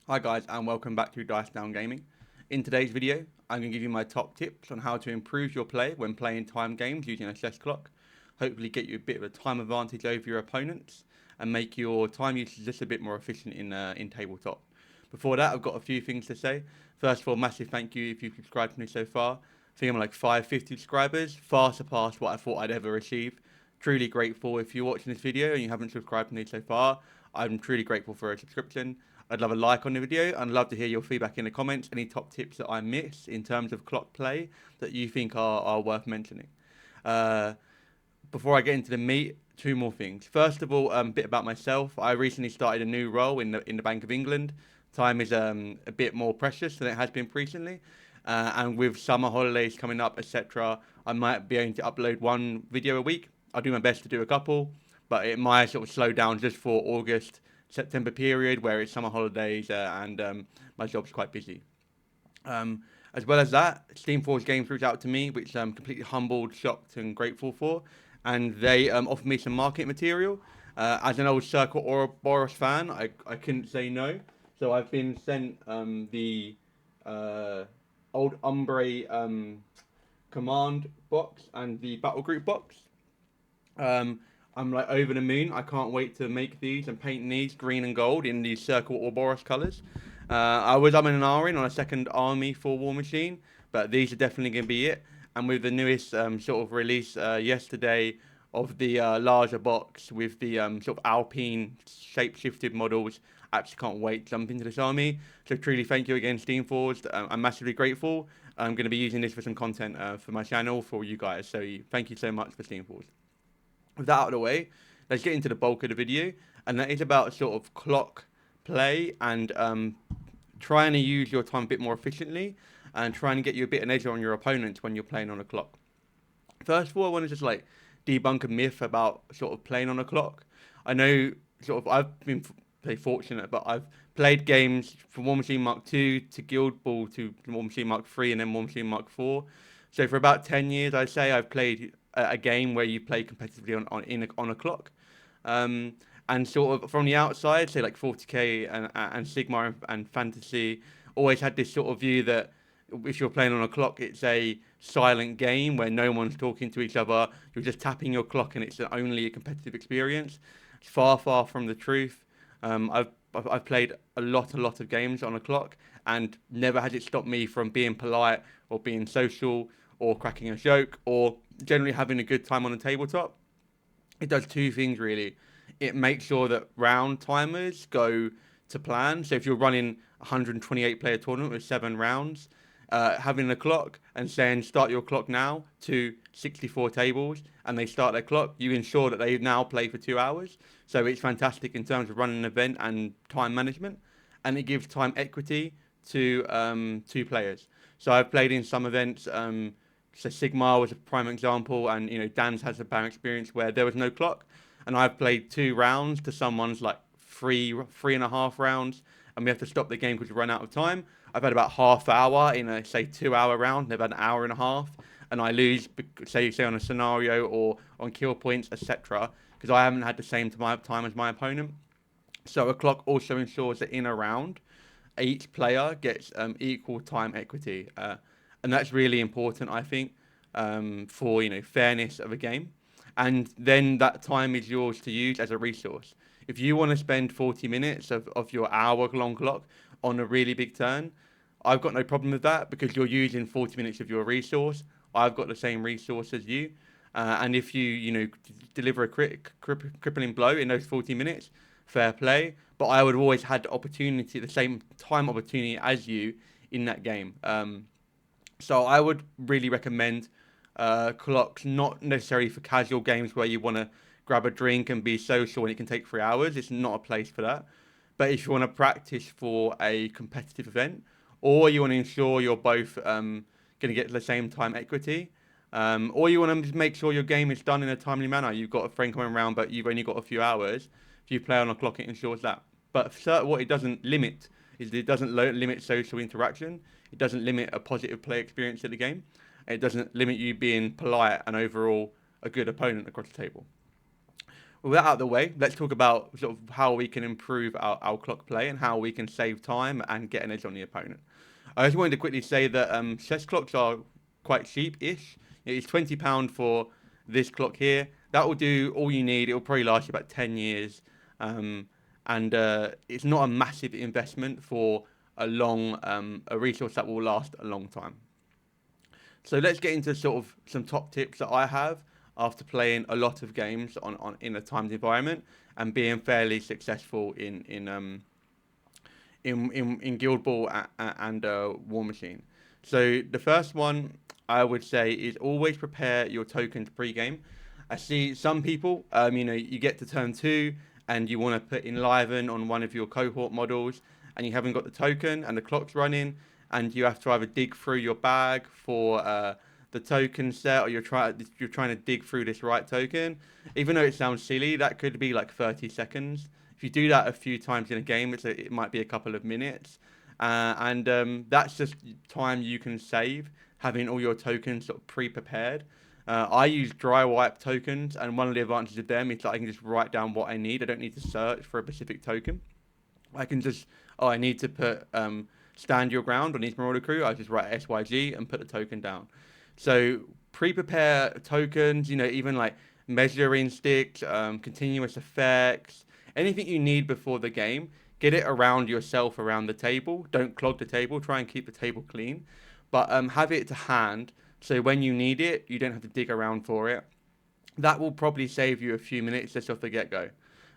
Hi guys and welcome back to Dice Down Gaming. In today's video, I'm going to give you my top tips on how to improve your play when playing time games using a chess clock. Hopefully get you a bit of a time advantage over your opponents and make your time usage just a bit more efficient in tabletop. Before that, I've got a few things to say. First of all, massive thank you if you've subscribed to me so far. I think I'm like 550 subscribers, far surpassed what I thought I'd ever achieve. Truly grateful if you're watching this video and you haven't subscribed to me so far. I'm truly grateful for a subscription. I'd love a like on the video and love to hear your feedback in the comments. Any top tips that I miss in terms of clock play that you think are worth mentioning. Uh, Before I get into the meat, two more things. First of all, a bit about myself. I recently started a new role in the Bank of England. Time is a bit more precious than it has been recently, and with summer holidays coming up, etc., I might be able to upload one video a week. I'll do my best to do a couple, but it might sort of slow down just for August, September period where it's summer holidays and my job's quite busy. As well as that, Steam Force Games reached out to me, which I'm completely humbled, shocked, and grateful for. And they offered me some market material. As an old Circle Ouroboros fan, I couldn't say no. So I've been sent the uh, old Umbre command box and the battle group box. Um, I'm like over the moon. I can't wait to make these and paint these green and gold in these Circle Ouroboros colours. I was umming and ahhing on a second army for War Machine, but these are definitely going to be it. And with the newest sort of release yesterday of the larger box with the sort of Alpine shape-shifted models, I actually can't wait to jump into this army. So truly thank you again, Steamforged. I'm massively grateful. I'm going to be using this for some content for my channel for you guys. So thank you so much for Steamforged. With that out of the way, let's get into the bulk of the video, and that is about sort of clock play and trying to use your time a bit more efficiently and trying to get you a bit of an edge on your opponents when you're playing on a clock. First of all, I want to just like debunk a myth about sort of playing on a clock. I know sort of I've been fortunate, but I've played games from War Machine Mark II to Guild Ball to War Machine Mark III and then War Machine Mark IV. So for about 10 years, I'd say I've played a game where you play competitively on a clock. Um, and sort of from the outside, say like 40k and Sigma and Fantasy, always had this sort of view that if you're playing on a clock, it's a silent game where no one's talking to each other. You're just tapping your clock, and it's only a competitive experience. It's far, far from the truth. I've played a lot of games on a clock, and never has it stopped me from being polite or being social or cracking a joke or generally having a good time on the tabletop. It does two things really. It makes sure that round timers go to plan. So if you're running a 128 player tournament with 7 rounds, having a clock and saying start your clock now to 64 tables and they start their clock, you ensure that they now play for 2 hours. So it's fantastic in terms of running an event and time management, and it gives time equity to two players. So I've played in some events. So Sigmar was a prime example, and Dan's has a bad experience where there was no clock, and I've played 2 rounds to someone's like three and a half rounds, and we have to stop the game because we run out of time. I've had about half hour in a say 2 hour round. They've had an hour and a half, and I lose say on a scenario or on kill points, etc. Because I haven't had the same time as my opponent. So a clock also ensures that in a round, each player gets equal time equity, and that's really important, I think, for fairness of a game. And then that time is yours to use as a resource. If you want to spend 40 minutes of your hour-long clock on a really big turn, I've got no problem with that because you're using 40 minutes of your resource. I've got the same resource as you. And if you deliver a crippling blow in those 40 minutes, fair play. But I would have always had the opportunity, the same time opportunity as you in that game. So I would really recommend clocks, not necessarily for casual games where you want to grab a drink and be social and it can take 3 hours. It's not a place for that. But if you want to practice for a competitive event, or you want to ensure you're both going to get the same time equity, or you want to make sure your game is done in a timely manner. You've got a friend coming around, but you've only got a few hours. If you play on a clock, it ensures that. But what it doesn't limit is it doesn't limit social interaction. It doesn't limit a positive play experience at the game. It doesn't limit you being polite and overall a good opponent across the table. With that out of the way, let's talk about sort of how we can improve our clock play and how we can save time and get an edge on the opponent. I just wanted to quickly say that chess clocks are quite cheap-ish. It's £20 for this clock here. That will do all you need. It will probably last you about 10 years. Um, and it's not a massive investment for a resource that will last a long time. So let's get into sort of some top tips that I have after playing a lot of games in a timed environment and being fairly successful in Guild Ball and War Machine. So the first one I would say is always prepare your tokens pre-game. I see some people, you get to turn 2 and you want to put Enliven on one of your cohort models and you haven't got the token and the clock's running and you have to either dig through your bag for the token set or you're trying to dig through this right token. Even though it sounds silly, that could be like 30 seconds. If you do that a few times in a game, it might be a couple of minutes. And that's just time you can save having all your tokens sort of pre-prepared. I use dry wipe tokens, and one of the advantages of them is that I can just write down what I need. I don't need to search for a specific token. I can just, I need to put stand your ground on each Marauder crew. I just write SYG and put the token down. So pre-prepare tokens, even like measuring sticks, continuous effects, anything you need before the game. Get it around yourself, around the table. Don't clog the table. Try and keep the table clean. But have it to hand so when you need it, you don't have to dig around for it. That will probably save you a few minutes just off the get-go.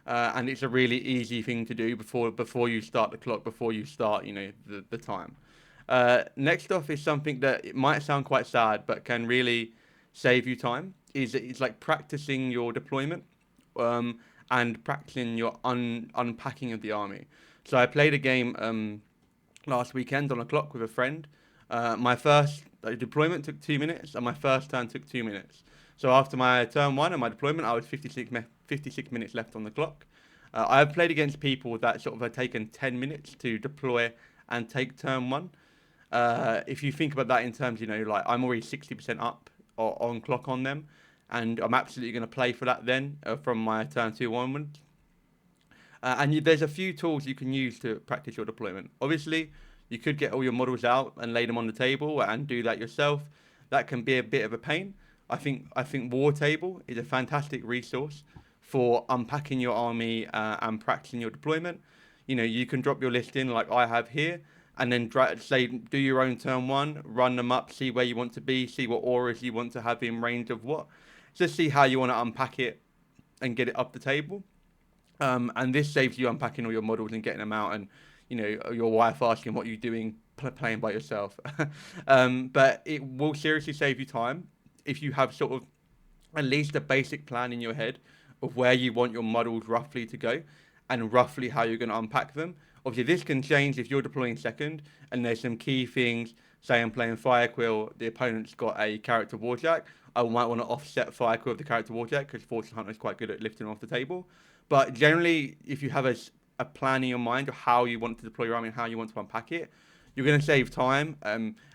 And it's a really easy thing to do before you start the clock, before you start, the time. Next off is something that it might sound quite sad, but can really save you time. It's like practicing your deployment and practicing your unpacking of the army. So I played a game last weekend on a clock with a friend. My first deployment took 2 minutes, and my first turn took 2 minutes. So after my turn 1 and my deployment, I was 56 minutes left on the clock. I've played against people that sort of have taken 10 minutes to deploy and take turn 1. If you think about that in terms, like I'm already 60% up on clock on them, and I'm absolutely going to play for that then from my turn 2 onwards. There's a few tools you can use to practice your deployment. Obviously, you could get all your models out and lay them on the table and do that yourself. That can be a bit of a pain. I think War Table is a fantastic resource for unpacking your army and practicing your deployment. You can drop your list in like I have here, and then do your own turn 1, run them up, see where you want to be, see what auras you want to have in range of what. Just see how you want to unpack it and get it up the table. And this saves you unpacking all your models and getting them out, and your wife asking what you're doing playing by yourself. But it will seriously save you time if you have sort of at least a basic plan in your head of where you want your models roughly to go and roughly how you're going to unpack them. Obviously, this can change if you're deploying second and there's some key things. Say I'm playing Firequill, the opponent's got a character Warjack. I might want to offset Firequill with the character Warjack because Fortune Hunter is quite good at lifting off the table. But generally, if you have a plan in your mind of how you want to deploy your army and how you want to unpack it, you're going to save time.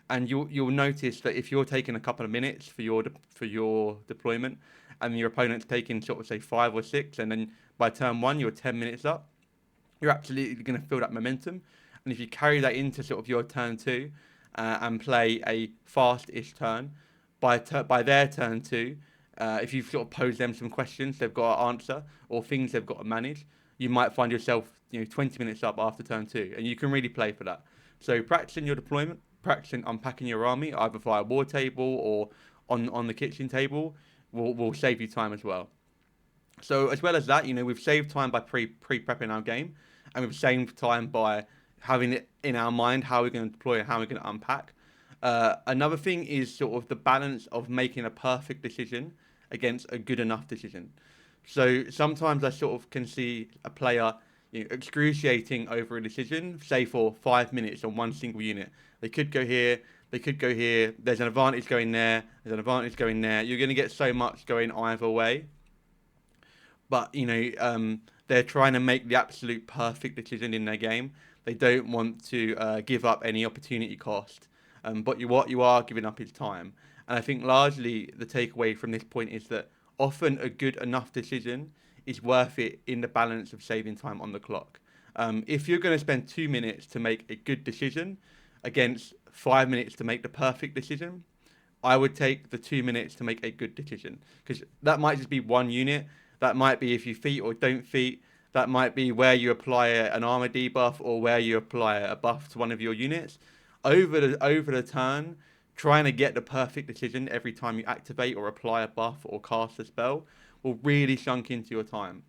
And you'll notice that if you're taking a couple of minutes for your deployment, and your opponent's taking sort of say 5 or 6, and then by turn 1 you're 10 minutes up, you're absolutely going to feel that momentum. And if you carry that into sort of your turn 2 and play a fast-ish turn, by their turn 2, if you've sort of posed them some questions they've got to answer or things they've got to manage, you might find yourself 20 minutes up after turn 2, and you can really play for that. So practicing your deployment, practicing unpacking your army either via War Table or on the kitchen table will save you time as well. So as well as that, we've saved time by pre-prepping our game, and we've saved time by having it in our mind how we're going to deploy and how we're going to unpack. Another thing is sort of the balance of making a perfect decision against a good enough decision. So sometimes I sort of can see a player excruciating over a decision, say for 5 minutes on one single unit. They could go here, they could go here, there's an advantage going there, there's an advantage going there. You're going to get so much going either way. But, they're trying to make the absolute perfect decision in their game. They don't want to give up any opportunity cost. But what you are giving up is time. And I think largely the takeaway from this point is that often a good enough decision is worth it in the balance of saving time on the clock. If you're going to spend 2 minutes to make a good decision against 5 minutes to make the perfect decision, I would take the 2 minutes to make a good decision, because that might just be one unit. That might be if you feat or don't feat. That might be where you apply an armor debuff or where you apply a buff to one of your units. Over the turn, trying to get the perfect decision every time you activate or apply a buff or cast a spell will really chunk into your time.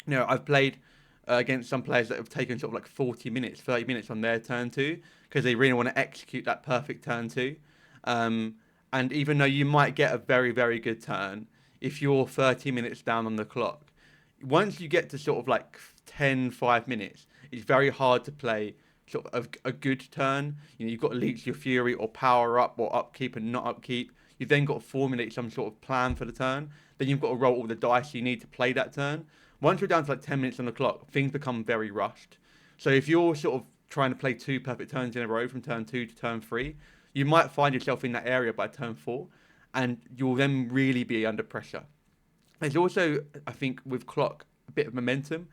I've played against some players that have taken sort of like 40 minutes, 30 minutes on their turn two, because they really want to execute that perfect turn two. And even though you might get a very, very good turn, if you're 30 minutes down on the clock, once you get to sort of like 10, 5 minutes, it's very hard to play sort of a good turn. You've got to leech your fury or power up or upkeep and not upkeep. You've then got to formulate some sort of plan for the turn. Then you've got to roll all the dice you need to play that turn. Once you're down to like 10 minutes on the clock, things become very rushed. So if you're sort of trying to play 2 perfect turns in a row from turn 2 to turn 3, you might find yourself in that area by turn 4, and you'll then really be under pressure. There's also, I think, with clock, a bit of momentum.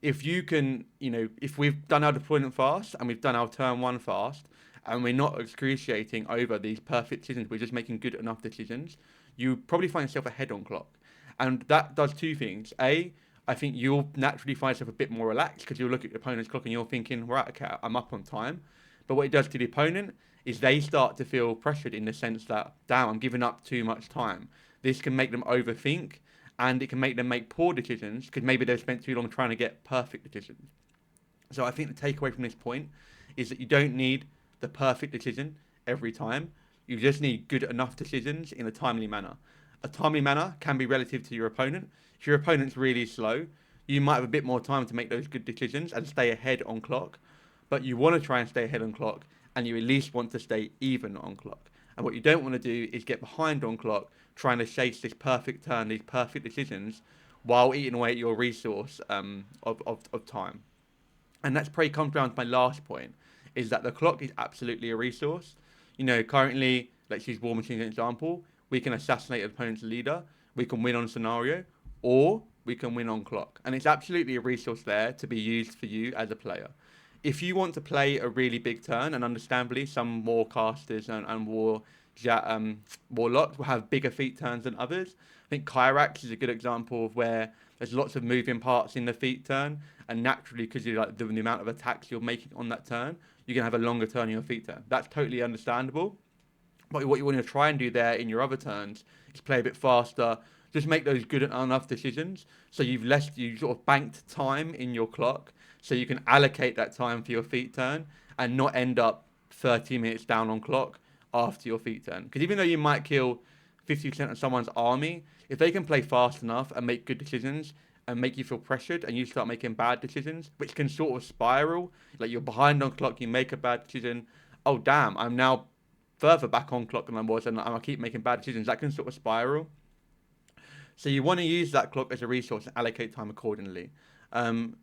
If you can, if we've done our deployment fast and we've done our turn 1 fast, and we're not excruciating over these perfect decisions, we're just making good enough decisions, you probably find yourself ahead on clock. And that does 2 things. A, I think you'll naturally find yourself a bit more relaxed, because you'll look at your opponent's clock and you're thinking, right, okay, I'm up on time. But what it does to the opponent is they start to feel pressured in the sense that, damn, I'm giving up too much time. This can make them overthink, and it can make them make poor decisions, because maybe they've spent too long trying to get perfect decisions. So I think the takeaway from this point is that you don't need the perfect decision every time. You just need good enough decisions in a timely manner. A timely manner can be relative to your opponent. If your opponent's really slow, you might have a bit more time to make those good decisions and stay ahead on clock. But you want to try and stay ahead on clock, and you at least want to stay even on clock. And what you don't want to do is get behind on clock, trying to chase this perfect turn, these perfect decisions, while eating away at your resource of time. And that's probably comes down to my last point, is that the clock is absolutely a resource. Currently, let's use War Machine as an example. We can assassinate an opponent's leader, we can win on scenario, or we can win on clock. And it's absolutely a resource there to be used for you as a player. If you want to play a really big turn, and understandably, some warcasters and warlocks will have bigger feat turns than others. I think Kyrax is a good example of where there's lots of moving parts in the feat turn, and naturally, because you like the amount of attacks you're making on that turn, you're gonna have a longer turn in your feat turn. That's totally understandable. But what you want to try and do there in your other turns is play a bit faster. Just make those good enough decisions, so you sort of banked time in your clock, so you can allocate that time for your feat turn and not end up 30 minutes down on clock after your feat turn. Because even though you might kill 50% of someone's army, if they can play fast enough and make good decisions and make you feel pressured, and you start making bad decisions, which can sort of spiral, like you're behind on clock, you make a bad decision, oh damn, I'm now further back on clock than I was, and I keep making bad decisions, that can sort of spiral. So you want to use that clock as a resource and allocate time accordingly. And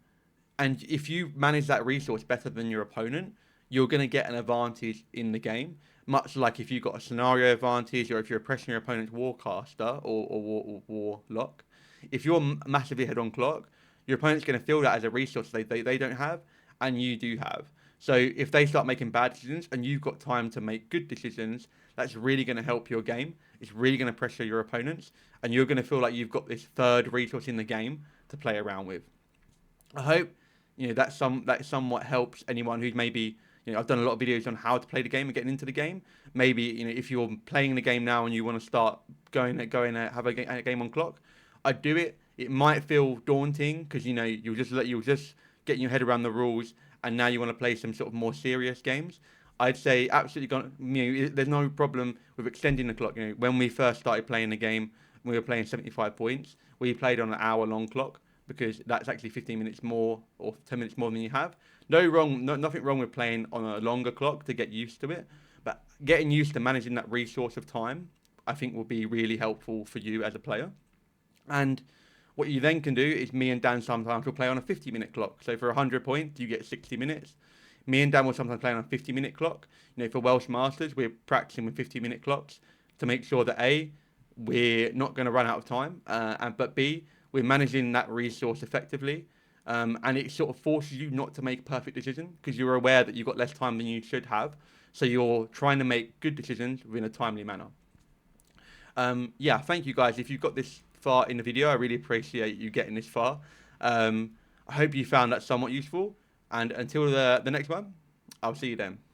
if you manage that resource better than your opponent, you're going to get an advantage in the game. Much like if you've got a scenario advantage, or if you're pressing your opponent's warcaster or warlock. If you're massively ahead on clock, your opponent's going to feel that as a resource they don't have, and you do have. So if they start making bad decisions and you've got time to make good decisions, that's really going to help your game. It's really going to pressure your opponents, and you're going to feel like you've got this third resource in the game to play around with. I hope that somewhat helps anyone who's maybe, I've done a lot of videos on how to play the game and getting into the game. Maybe if you're playing the game now and you want to start going have a game on clock, I'd do it. It might feel daunting because you'll just get your head around the rules, and now you want to play some sort of more serious games. I'd say absolutely there's no problem with extending the clock. When we first started playing the game, we were playing 75 points. We played on an hour-long clock, because that's actually 15 minutes more or 10 minutes more than you have. Nothing wrong with playing on a longer clock to get used to it, but getting used to managing that resource of time, I think, will be really helpful for you as a player. And what you then can do is, me and Dan sometimes will play on a 50-minute clock. So for 100 points, you get 60 minutes. Me and Dan will sometimes play on a 50-minute clock. For Welsh Masters, we're practicing with 50-minute clocks to make sure that A, we're not going to run out of time, but B, we're managing that resource effectively. And it sort of forces you not to make a perfect decision because you're aware that you've got less time than you should have. So you're trying to make good decisions within a timely manner. Yeah, thank you guys. If you've got this far in the video, I really appreciate you getting this far. I hope you found that somewhat useful. And until the next one, I'll see you then.